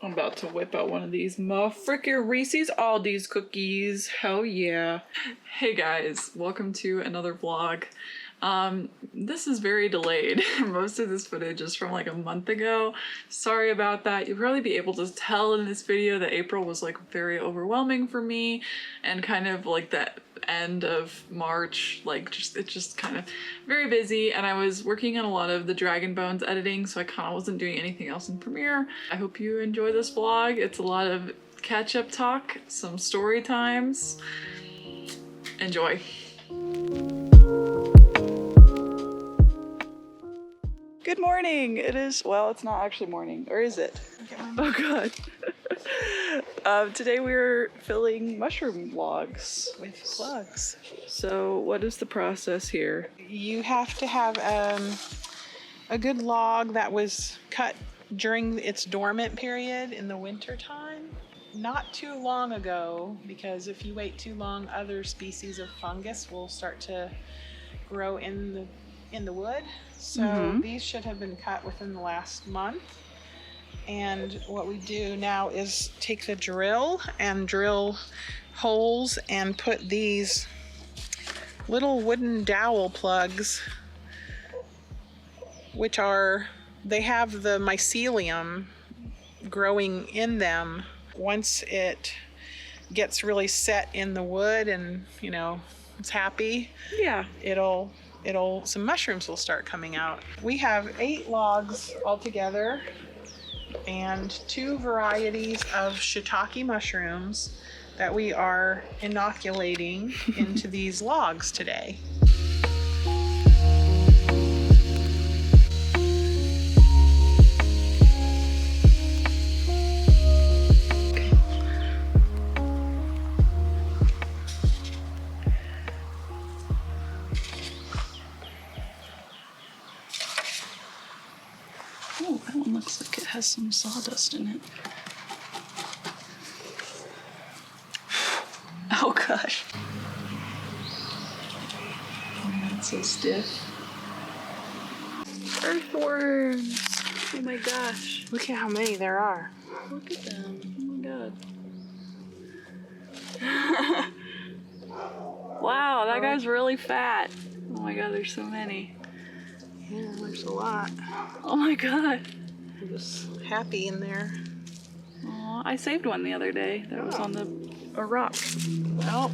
I'm about to whip out one of these frickin' Reese's Aldi's cookies. Hell yeah. Hey guys, welcome to another vlog. This is very delayed. Most of this footage is from like a month ago. Sorry about that. You'll probably be able to tell in this video that April was like very overwhelming for me, and kind of like that end of March, like it's just kind of very busy, and I was working on a lot of the Dragon Bones editing, so I kind of wasn't doing anything else in Premiere. I hope you enjoy this vlog. It's a lot of catch-up talk, some story times. Enjoy. Good morning. It is, well, it's not actually morning, or is it? Oh god. Today we're filling mushroom logs with slugs. So what is the process here? You have to have a good log that was cut during its dormant period in the winter time. Not too long ago, because if you wait too long, other species of fungus will start to grow in the wood. So these should have been cut within the last month. And what we do now is take the drill and drill holes and put these little wooden dowel plugs, which they have the mycelium growing in them. Once it gets really set in the wood and, you know, it's happy, yeah, some mushrooms will start coming out. We have 8 logs altogether and 2 varieties of shiitake mushrooms that we are inoculating into these logs today. Oh, that one looks like it has some sawdust in it. Oh gosh. Oh, that's so stiff. Earthworms! Oh my gosh. Look at how many there are. Look at them. Oh my god. Wow, that guy's really fat. Oh my god, there's so many. Yeah, there's a lot. Oh my god. I'm just happy in there. Aw, I saved one the other day that was on a rock. Well,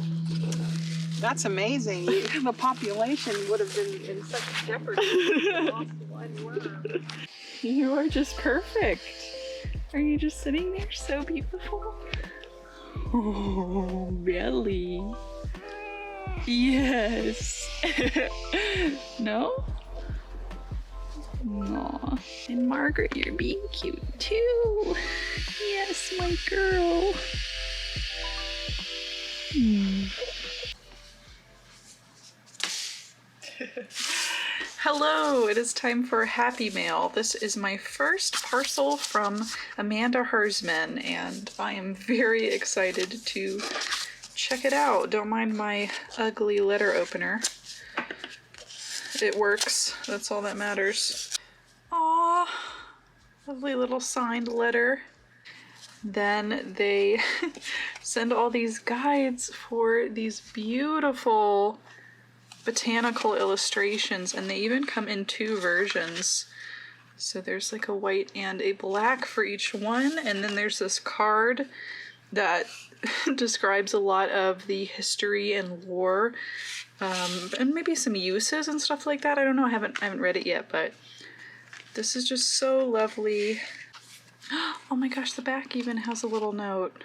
that's amazing. The population would have been in such jeopardy. You are just perfect. Are you just sitting there so beautiful? Oh, really? Yes. No? Aw. And Margaret, you're being cute too. Yes, my girl. Hello, it is time for Happy Mail. This is my first parcel from Amanda Herzman, and I am very excited to check it out. Don't mind my ugly letter opener. It works. That's all that matters. Aww, lovely little signed letter. Then they send all these guides for these beautiful botanical illustrations, and they even come in 2 versions. So there's like a white and a black for each one, and then there's this card that describes a lot of the history and lore, and maybe some uses and stuff like that. I don't know, I haven't read it yet, but this is just so lovely. Oh my gosh, the back even has a little note.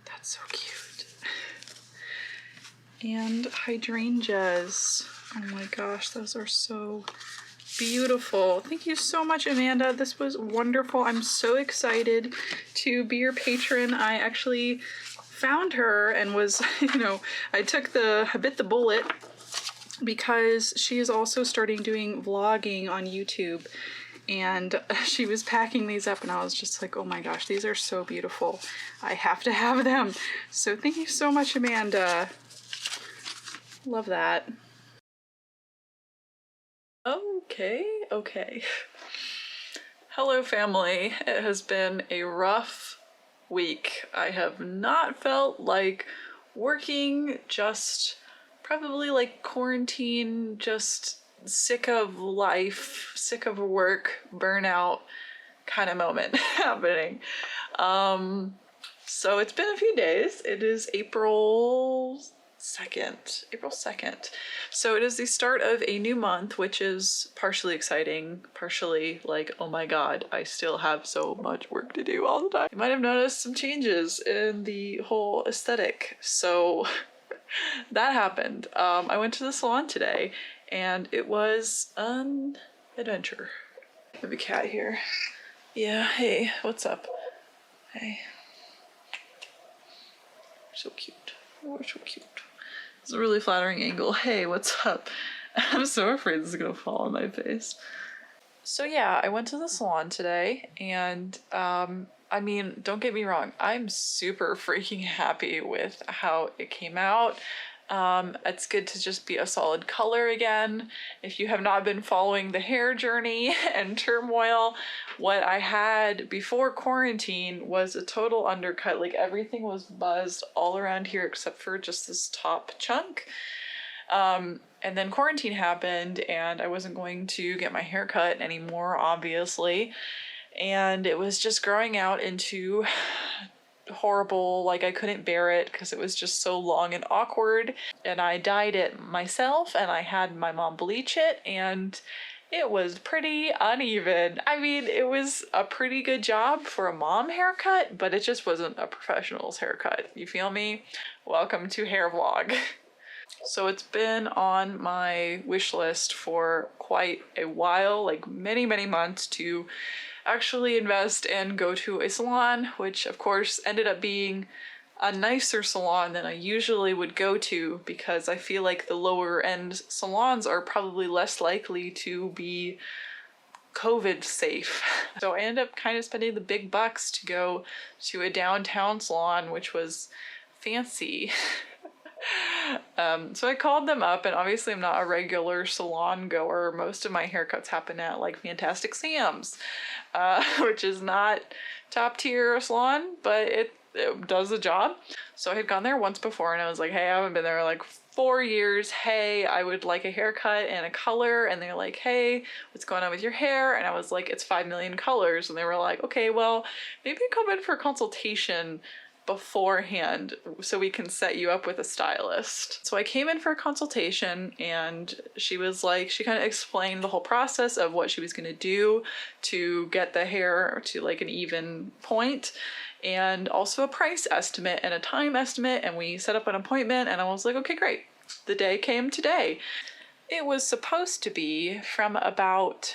That's so cute. And hydrangeas. Oh my gosh, those are so beautiful. Thank you so much, Amanda. This was wonderful. I'm so excited to be your patron. I actually found her and was, you know, I bit the bullet because she is also starting doing vlogging on YouTube. And she was packing these up and I was just like, oh my gosh, these are so beautiful. I have to have them. So thank you so much, Amanda. Love that. Okay. Hello family, it has been a rough week. I have not felt like working, just probably like quarantine, just sick of life, sick of work, burnout kind of moment happening. So it's been a few days. It is April 2nd. April 2nd. So it is the start of a new month, which is partially exciting, partially like, oh my god, I still have so much work to do all the time. You might have noticed some changes in the whole aesthetic. So that happened. I went to the salon today and it was an adventure. I have a cat here. Yeah, hey, what's up? Hey. So cute. Oh, so cute. It's a really flattering angle. Hey, what's up? I'm so afraid this is gonna fall on my face. So yeah, I went to the salon today and I mean, don't get me wrong, I'm super freaking happy with how it came out. It's good to just be a solid color again. If you have not been following the hair journey and turmoil, what I had before quarantine was a total undercut. Like everything was buzzed all around here except for just this top chunk. And then quarantine happened and I wasn't going to get my hair cut anymore, obviously. And it was just growing out into horrible, like I couldn't bear it because it was just so long and awkward. And I dyed it myself and I had my mom bleach it and it was pretty uneven. I mean, it was a pretty good job for a mom haircut, but it just wasn't a professional's haircut. You feel me? Welcome to Hair Vlog. So it's been on my wish list for quite a while, like many, many months, to actually invest and go to a salon, which of course ended up being a nicer salon than I usually would go to because I feel like the lower end salons are probably less likely to be COVID safe. So I ended up kind of spending the big bucks to go to a downtown salon, which was fancy. So I called them up, and obviously I'm not a regular salon goer. Most of my haircuts happen at like Fantastic Sam's, which is not top tier salon, but it does the job. So I had gone there once before and I was like, hey, I haven't been there in like 4 years. Hey, I would like a haircut and a color. And they're like, hey, what's going on with your hair? And I was like, it's 5 million colors. And they were like, okay, well, maybe come in for a consultation beforehand so we can set you up with a stylist. So I came in for a consultation and she was like, she kind of explained the whole process of what she was going to do to get the hair to like an even point, and also a price estimate and a time estimate, and we set up an appointment and I was like, okay, great. The day came today. It was supposed to be from about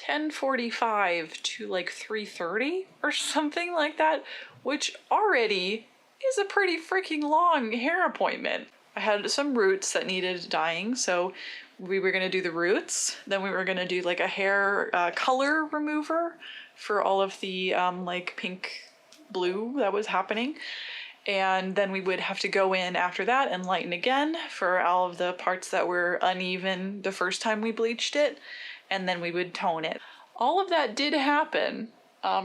10:45 to like 3:30 or something like that, which already is a pretty freaking long hair appointment. I had some roots that needed dyeing, so we were gonna do the roots. Then we were gonna do like a hair color remover for all of the like pink blue that was happening. And then we would have to go in after that and lighten again for all of the parts that were uneven the first time we bleached it. And then we would tone it. All of that did happen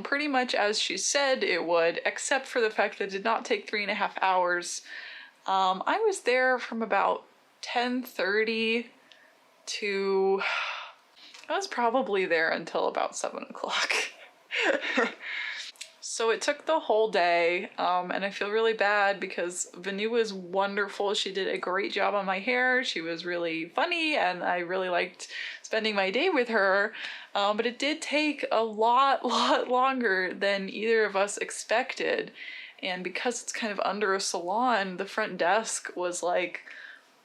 pretty much as she said it would, except for the fact that it did not take 3.5 hours. I was there from about 10:30 to, I was probably there until about 7 o'clock. So it took the whole day, and I feel really bad because Vanu was wonderful. She did a great job on my hair. She was really funny, and I really liked spending my day with her. But it did take a lot longer than either of us expected. And because it's kind of under a salon, the front desk was like,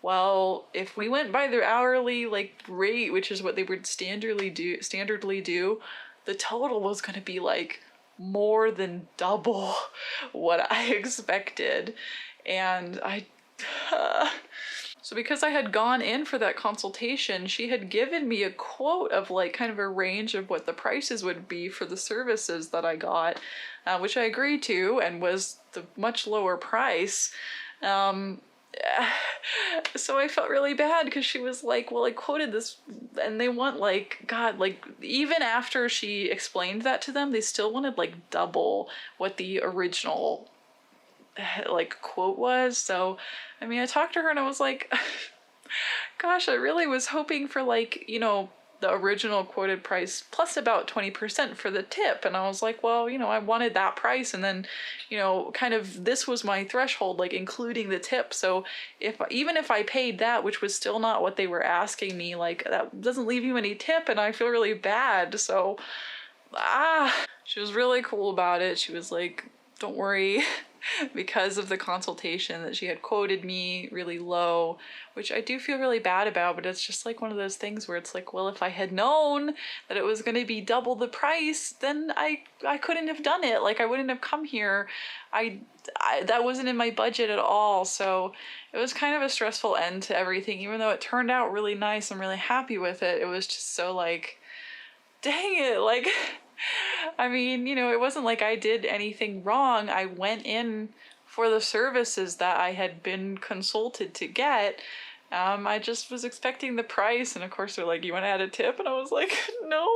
well, if we went by their hourly like rate, which is what they would standardly do, the total was going to be like more than double what I expected. And so because I had gone in for that consultation, she had given me a quote of like kind of a range of what the prices would be for the services that I got, which I agreed to and was the much lower price. so I felt really bad because she was like, well, I quoted this, and they want like, God, like even after she explained that to them, they still wanted like double what the original like quote was. So I mean, I talked to her and I was like, gosh, I really was hoping for like, you know, the original quoted price plus about 20% for the tip. And I was like, well, you know, I wanted that price. And then, you know, kind of this was my threshold, like including the tip. So even if I paid that, which was still not what they were asking me, like that doesn't leave you any tip. And I feel really bad. So, she was really cool about it. She was like, don't worry. Because of the consultation that she had quoted me really low, which I do feel really bad about, but it's just like one of those things where it's like, well, if I had known that it was going to be double the price, then I couldn't have done it. Like I wouldn't have come here. I that wasn't in my budget at all. So it was kind of a stressful end to everything, even though it turned out really nice. I'm really happy with it. It was just so like, dang it, like I mean, you know, it wasn't like I did anything wrong. I went in for the services that I had been consulted to get. I just was expecting the price, and of course they're like, you want to add a tip? And I was like, no,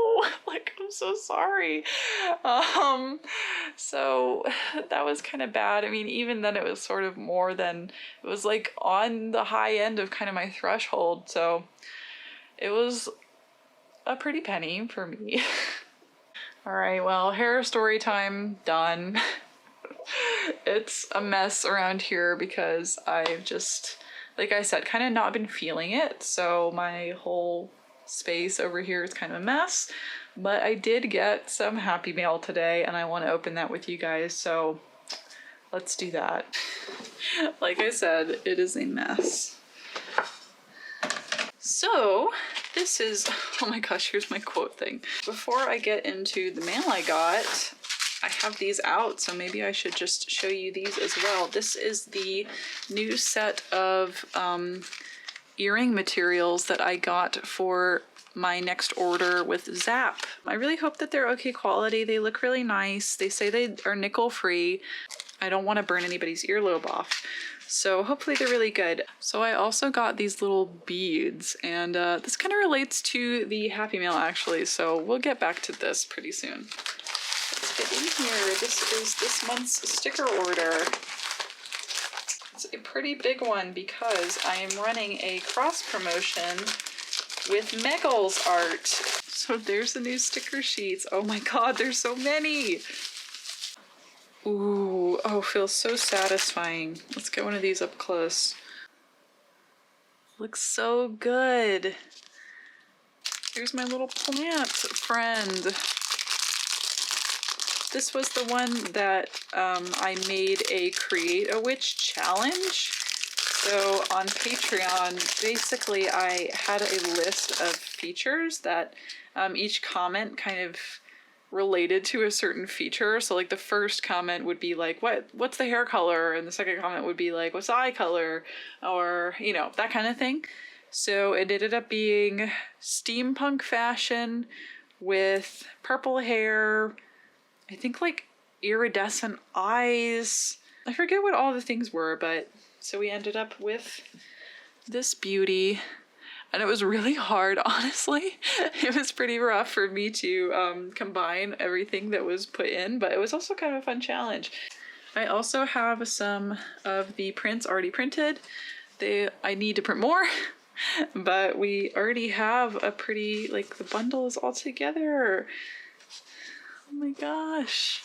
like, I'm so sorry. So that was kind of bad. I mean, even then it was sort of more than, it was like on the high end of kind of my threshold. So it was a pretty penny for me. All right, well, hair story time done. It's a mess around here because I've just, like I said, kind of not been feeling it. So my whole space over here is kind of a mess. But I did get some happy mail today and I want to open that with you guys. So let's do that. Like I said, it is a mess. So this is, oh my gosh, here's my quote thing. Before I get into the mail I got, I have these out, so maybe I should just show you these as well. This is the new set of earring materials that I got for my next order with Zap. I really hope that they're okay quality. They look really nice. They say they are nickel free. I don't want to burn anybody's earlobe off. So hopefully they're really good. So I also got these little beads, and this kind of relates to the Happy Mail actually, so we'll get back to this pretty soon. Let's get in here. This is this month's sticker order. It's a pretty big one because I am running a cross promotion with Megal's art. So there's the new sticker sheets. Oh my god, there's so many! Ooh, oh, feels so satisfying. Let's get one of these up close. Looks so good. Here's my little plant friend. This was the one that I made a Create a Witch challenge. So on Patreon, basically I had a list of features that each comment kind of related to a certain feature. So like the first comment would be like, what's the hair color? And the second comment would be like, what's the eye color? Or, you know, that kind of thing. So it ended up being steampunk fashion with purple hair, I think like iridescent eyes. I forget what all the things were, but so we ended up with this beauty. And it was really hard, honestly. It was pretty rough for me to combine everything that was put in, but it was also kind of a fun challenge. I also have some of the prints already printed. I need to print more, but we already have a pretty, like the bundle is all together. Oh my gosh.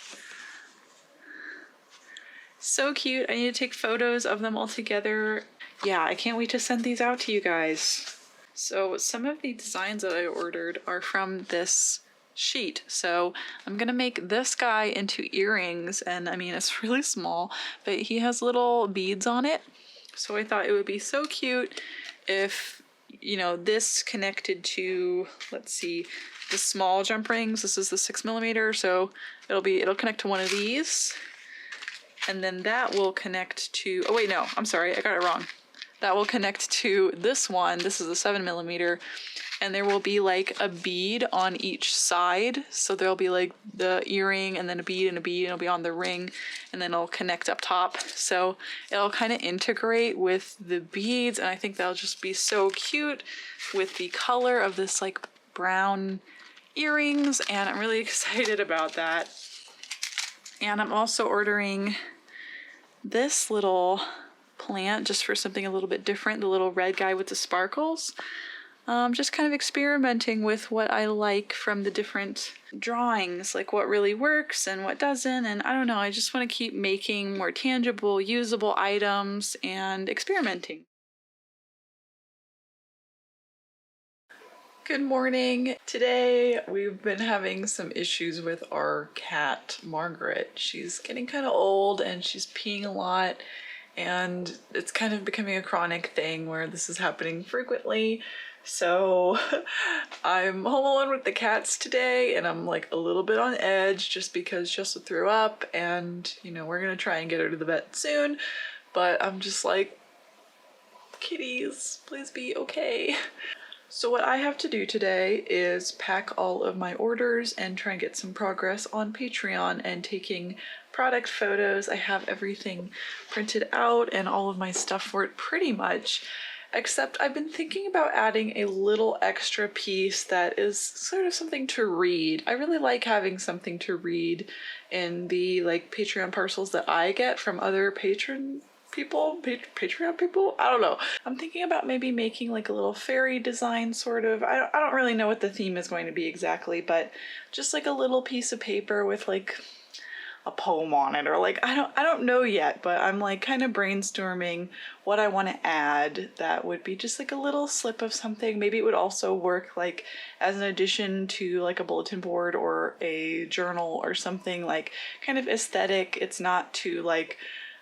So cute. I need to take photos of them all together. Yeah, I can't wait to send these out to you guys. So some of the designs that I ordered are from this sheet. So I'm gonna make this guy into earrings, and I mean, it's really small, but he has little beads on it. So I thought it would be so cute if, you know, this connected to, let's see, the small jump rings. This is the 6mm, so it'll connect to one of these. And then that will connect to, oh wait, no, I'm sorry, I got it wrong. That will connect to this one. This is a 7mm, and there will be like a bead on each side. So there'll be like the earring and then a bead, and it'll be on the ring, and then it'll connect up top. So it'll kind of integrate with the beads, and I think that'll just be so cute with the color of this like brown earrings, and I'm really excited about that. And I'm also ordering this little plant just for something a little bit different, the little red guy with the sparkles. Just kind of experimenting with what I like from the different drawings, like what really works and what doesn't, and I don't know, I just want to keep making more tangible, usable items and experimenting. Good morning. Today we've been having some issues with our cat, Margaret. She's getting kind of old and she's peeing a lot, and it's kind of becoming a chronic thing where this is happening frequently. So I'm home alone with the cats today, and I'm like a little bit on edge just because she also threw up, and you know, we're gonna try and get her to the vet soon, but I'm just like, kitties, please be okay. So what I have to do today is pack all of my orders and try and get some progress on Patreon and taking product photos. I have everything printed out and all of my stuff for it pretty much, except I've been thinking about adding a little extra piece that is sort of something to read. I really like having something to read in the like Patreon parcels that I get from other Patreon people, I don't know. I'm thinking about maybe making like a little fairy design sort of. I don't really know what the theme is going to be exactly, but just like a little piece of paper with like a poem on it, or like I don't know yet, but I'm like kind of brainstorming what I want to add that would be just like a little slip of something. Maybe it would also work like as an addition to like a bulletin board or a journal or something, like kind of aesthetic. It's not too like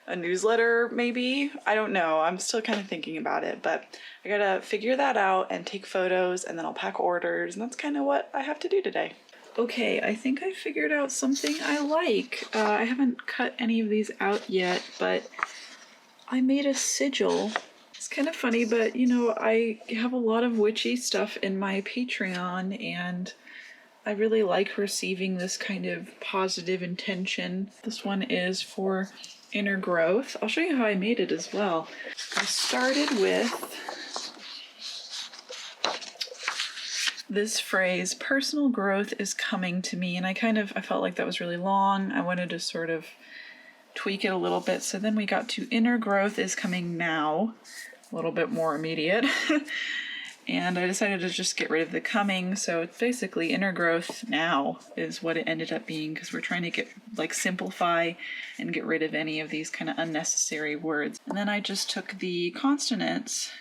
a newsletter maybe. I don't know. I'm still kind of thinking about it, but I gotta figure that out and take photos, and then I'll pack orders, and that's kind of what I have to do today. Okay, I think I figured out something I like. I haven't cut any of these out yet, but I made a sigil. It's kind of funny, but you know, I have a lot of witchy stuff in my Patreon, and I really like receiving this kind of positive intention. This one is for inner growth. I'll show you how I made it as well. I started with this phrase, personal growth is coming to me, and I felt like that was really long. I wanted to sort of tweak it a little bit, so then we got to inner growth is coming now, a little bit more immediate. And I decided to just get rid of the coming, so it's basically inner growth now is what it ended up being, because we're trying to simplify and get rid of any of these kind of unnecessary words. And then I just took the consonants,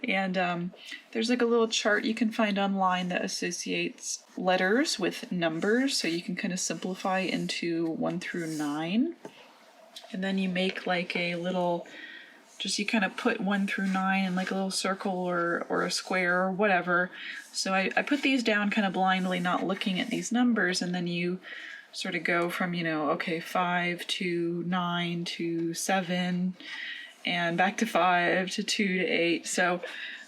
and there's like a little chart you can find online that associates letters with numbers, so you can kind of simplify into 1 through 9. And then you make like a little, you kind of put 1 through 9 in like a little circle or a square or whatever. So I put these down kind of blindly, not looking at these numbers, and then you sort of go from, you know, okay, 5 to 9 to 7, and back to 5 to 2 to 8. So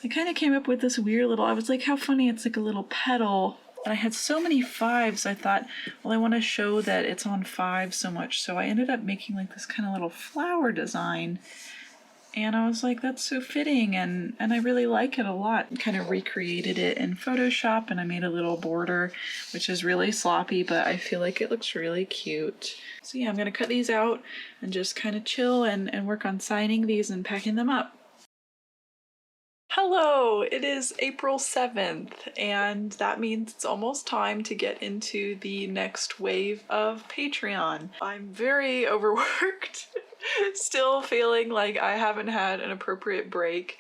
I kind of came up with this weird little, I was like, how funny, it's like a little petal. And I had so many 5s, I thought, well, I want to show that it's on 5 so much. So I ended up making like this kind of little flower design. And I was like, that's so fitting, and I really like it a lot. Kind of recreated it in Photoshop, and I made a little border, which is really sloppy, but I feel like it looks really cute. So yeah, I'm gonna cut these out and just kind of chill and work on signing these and packing them up. Hello, it is April 7th, and that means it's almost time to get into the next wave of Patreon. I'm very overworked. Still feeling like I haven't had an appropriate break,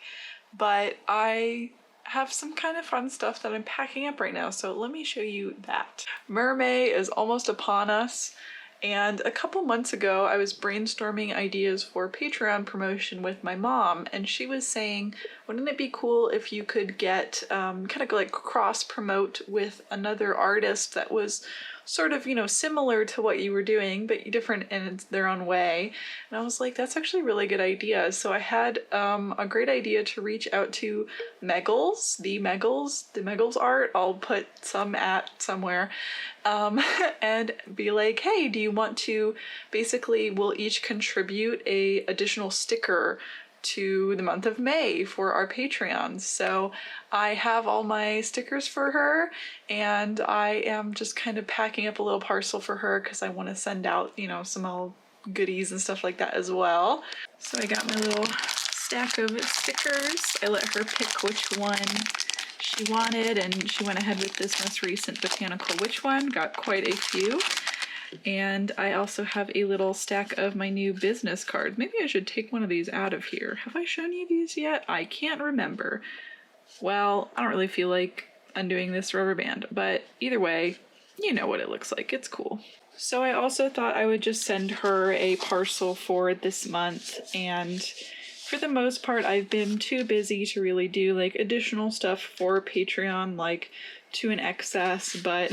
but I have some kind of fun stuff that I'm packing up right now, so let me show you that. Mermay is almost upon us, and a couple months ago I was brainstorming ideas for Patreon promotion with my mom, and she was saying, wouldn't it be cool if you could get kind of like cross promote with another artist that was sort of, you know, similar to what you were doing, but different in their own way. And I was like, that's actually a really good idea. So I had a great idea to reach out to Meggles, the Meggles art. I'll put some at somewhere. And be like, hey, do you want to, basically we'll each contribute a additional sticker to the month of May for our Patreons. So I have all my stickers for her, and I am just kind of packing up a little parcel for her because I want to send out, you know, some all goodies and stuff like that as well. So I got my little stack of stickers. I let her pick which one she wanted, and she went ahead with this most recent Botanical Witch one, got quite a few. And I also have a little stack of my new business cards. Maybe I should take one of these out of here. Have I shown you these yet? I can't remember. Well, I don't really feel like undoing this rubber band, but either way, you know what it looks like. It's cool. So I also thought I would just send her a parcel for this month, and for the most part, I've been too busy to really do like additional stuff for Patreon, like to an excess, but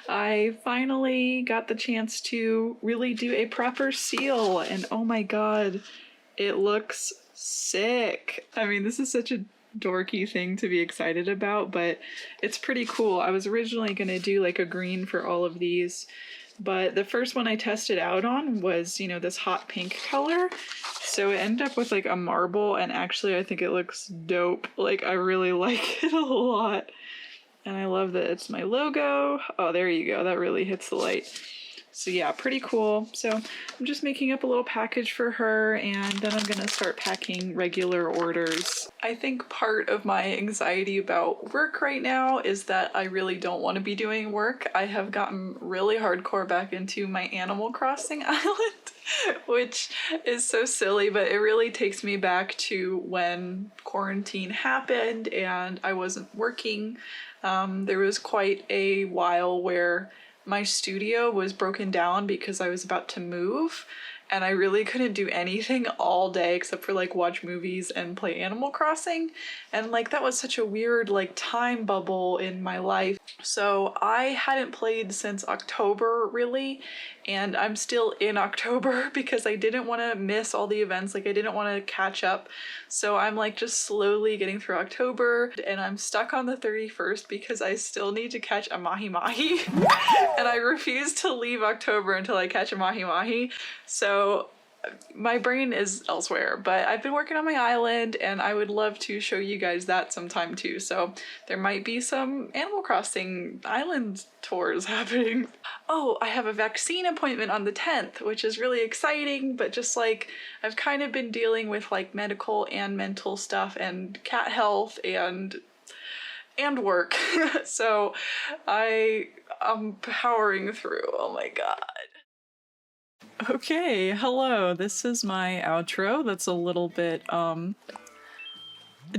I finally got the chance to really do a proper seal, and oh my god, it looks sick. I mean, this is such a dorky thing to be excited about, but it's pretty cool. I was originally gonna do like a green for all of these, but the first one I tested out on was, you know, this hot pink color. So it ended up with like a marble, and actually I think it looks dope. Like, I really like it a lot. And I love that it's my logo. Oh, there you go. That really hits the light. So yeah, pretty cool. So I'm just making up a little package for her, and then I'm gonna start packing regular orders. I think part of my anxiety about work right now is that I really don't want to be doing work. I have gotten really hardcore back into my Animal Crossing island, which is so silly, but it really takes me back to when quarantine happened and I wasn't working. There was quite a while where my studio was broken down because I was about to move, and I really couldn't do anything all day except for like watch movies and play Animal Crossing, and like that was such a weird like time bubble in my life. So I hadn't played since October really, and I'm still in October because I didn't want to miss all the events, like I didn't want to catch up. So I'm like just slowly getting through October, and I'm stuck on the 31st because I still need to catch a mahi-mahi and I refuse to leave October until I catch a mahi-mahi. So my brain is elsewhere, but I've been working on my island and I would love to show you guys that sometime too. So there might be some Animal Crossing island tours happening. Oh, I have a vaccine appointment on the 10th, which is really exciting, but just like I've kind of been dealing with like medical and mental stuff and cat health and work. So I'm powering through. Oh my god. Okay, hello. This is my outro. That's a little bit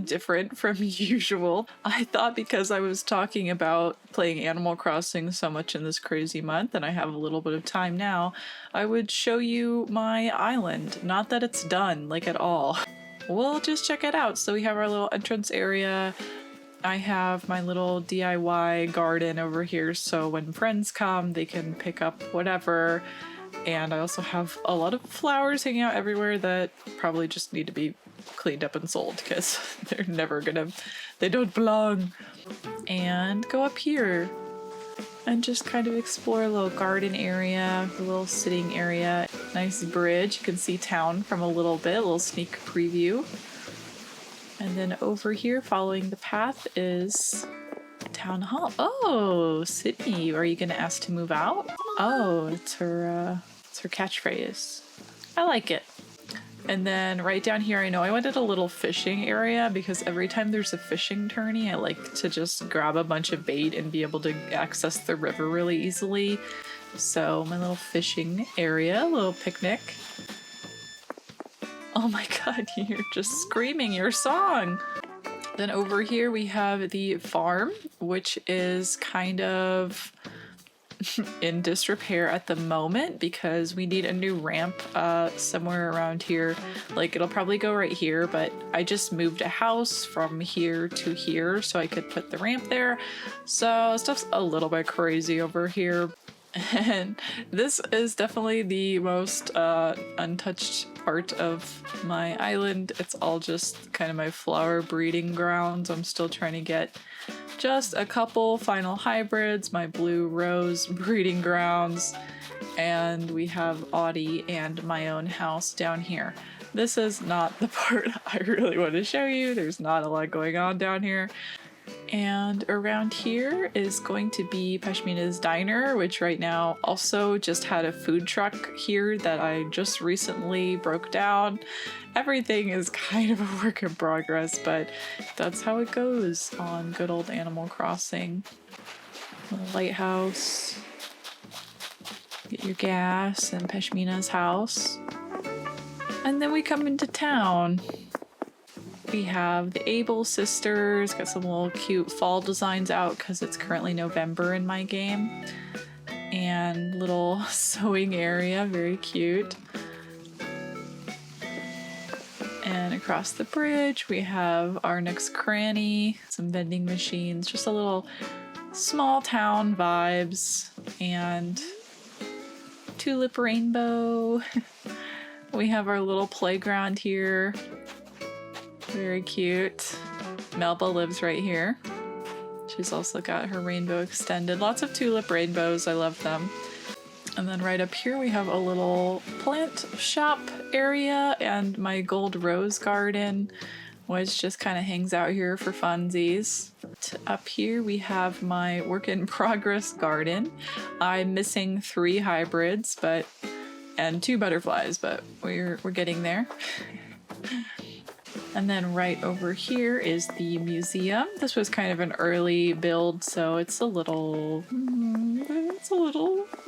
different from usual. I thought because I was talking about playing Animal Crossing so much in this crazy month and I have a little bit of time now, I would show you my island. Not that it's done, like at all. We'll just check it out. So we have our little entrance area. I have my little DIY garden over here, so when friends come, they can pick up whatever. And I also have a lot of flowers hanging out everywhere that probably just need to be cleaned up and sold because they're never gonna, they don't belong. And go up here and just kind of explore a little garden area, a little sitting area. Nice bridge, you can see town from a little bit, a little sneak preview. And then over here, following the path, is Town Hall. Oh, Sydney, are you gonna ask to move out? Oh, it's her catchphrase. I like it. And then right down here, I know I wanted a little fishing area because every time there's a fishing tourney, I like to just grab a bunch of bait and be able to access the river really easily. So my little fishing area, a little picnic. Oh my god, you're just screaming your song! Then over here we have the farm, which is kind of in disrepair at the moment because we need a new ramp somewhere around here. Like, it'll probably go right here, but I just moved a house from here to here so I could put the ramp there. So stuff's a little bit crazy over here. And this is definitely the most untouched part of my island. It's all just kind of my flower breeding grounds. I'm still trying to get just a couple final hybrids, my blue rose breeding grounds, and we have Audie and my own house down here. This is not the part I really want to show you. There's not a lot going on down here. And around here is going to be Pashmina's Diner, which right now also just had a food truck here that I just recently broke down. Everything is kind of a work in progress, but that's how it goes on good old Animal Crossing. Little lighthouse. Get your gas and Pashmina's house. And then we come into town. We have the Able sisters, got some little cute fall designs out because it's currently November in my game. And little sewing area, very cute. And across the bridge we have our next cranny, some vending machines, just a little small town vibes, and tulip rainbow. We have our little playground here. Very cute. Melba lives right here. She's also got her rainbow extended. Lots of tulip rainbows. I love them. And then right up here we have a little plant shop area and my gold rose garden, which just kind of hangs out here for funsies. Up here we have my work in progress garden. I'm missing 3 hybrids, and 2 butterflies, but we're getting there. And then right over here is the museum. This was kind of an early build, so it's a little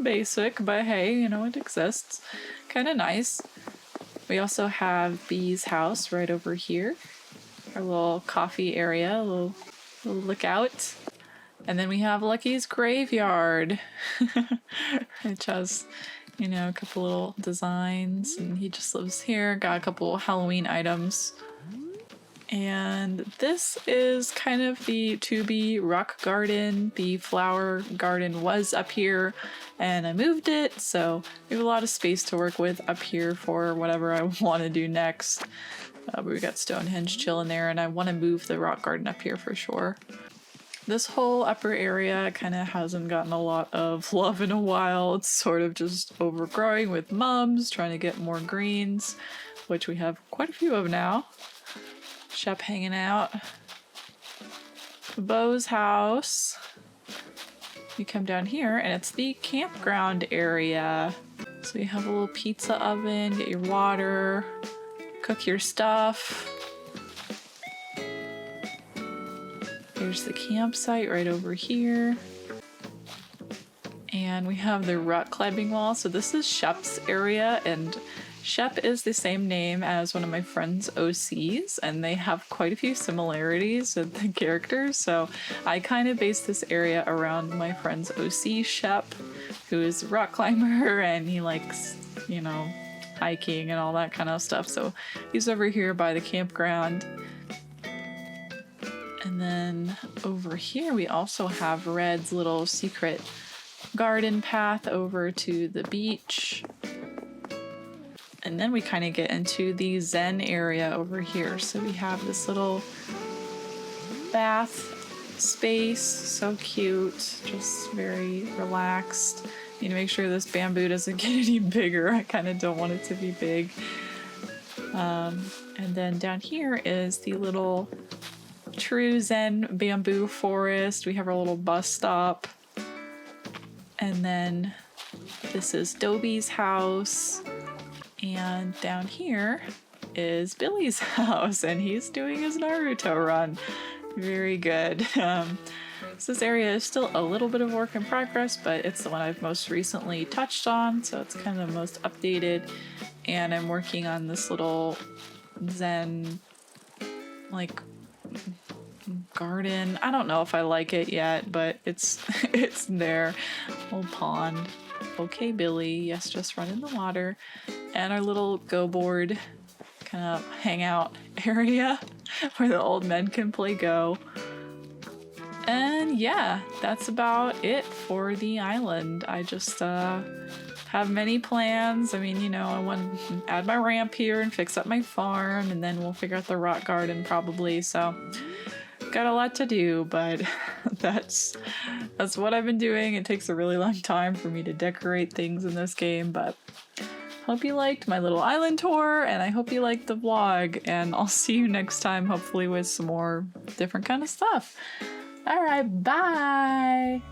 basic, but hey, you know, it exists. Kind of nice. We also have Bee's house right over here. Our little coffee area, a little lookout. And then we have Lucky's graveyard, which has, you know, a couple little designs, and he just lives here. Got a couple Halloween items. And this is kind of the to-be rock garden. The flower garden was up here and I moved it, so we have a lot of space to work with up here for whatever I want to do next. But we got Stonehenge chilling there, and I want to move the rock garden up here for sure. This whole upper area kind of hasn't gotten a lot of love in a while. It's sort of just overgrowing with mums, trying to get more greens, which we have quite a few of now. Shep hanging out. Beau's house. You come down here and it's the campground area. So you have a little pizza oven, get your water, cook your stuff. Here's the campsite right over here. And we have the rock climbing wall. So this is Shep's area, and Shep is the same name as one of my friend's OCs, and they have quite a few similarities with the characters, so I kind of based this area around my friend's OC, Shep, who is a rock climber, and he likes, you know, hiking and all that kind of stuff, so he's over here by the campground. And then over here we also have Red's little secret garden path over to the beach. And then we kind of get into the Zen area over here. So we have this little bath space, so cute, just very relaxed. Need to make sure this bamboo doesn't get any bigger. I kind of don't want it to be big. And then down here is the little true Zen bamboo forest. We have our little bus stop. And then this is Dobie's house. And down here is Billy's house, and he's doing his Naruto run. Very good. So this area is still a little bit of work in progress, but it's the one I've most recently touched on, so it's kind of the most updated. And I'm working on this little Zen, like, garden. I don't know if I like it yet, but it's it's there. Old pond. Okay, Billy. Yes, just run in the water. And our little go board kind of hangout area where the old men can play Go. And yeah, that's about it for the island. I just have many plans. I mean, you know, I want to add my ramp here and fix up my farm, and then we'll figure out the rock garden probably. So got a lot to do, but that's what I've been doing. It takes a really long time for me to decorate things in this game, but hope you liked my little island tour, and I hope you liked the vlog, and I'll see you next time, hopefully with some more different kind of stuff. All right, bye.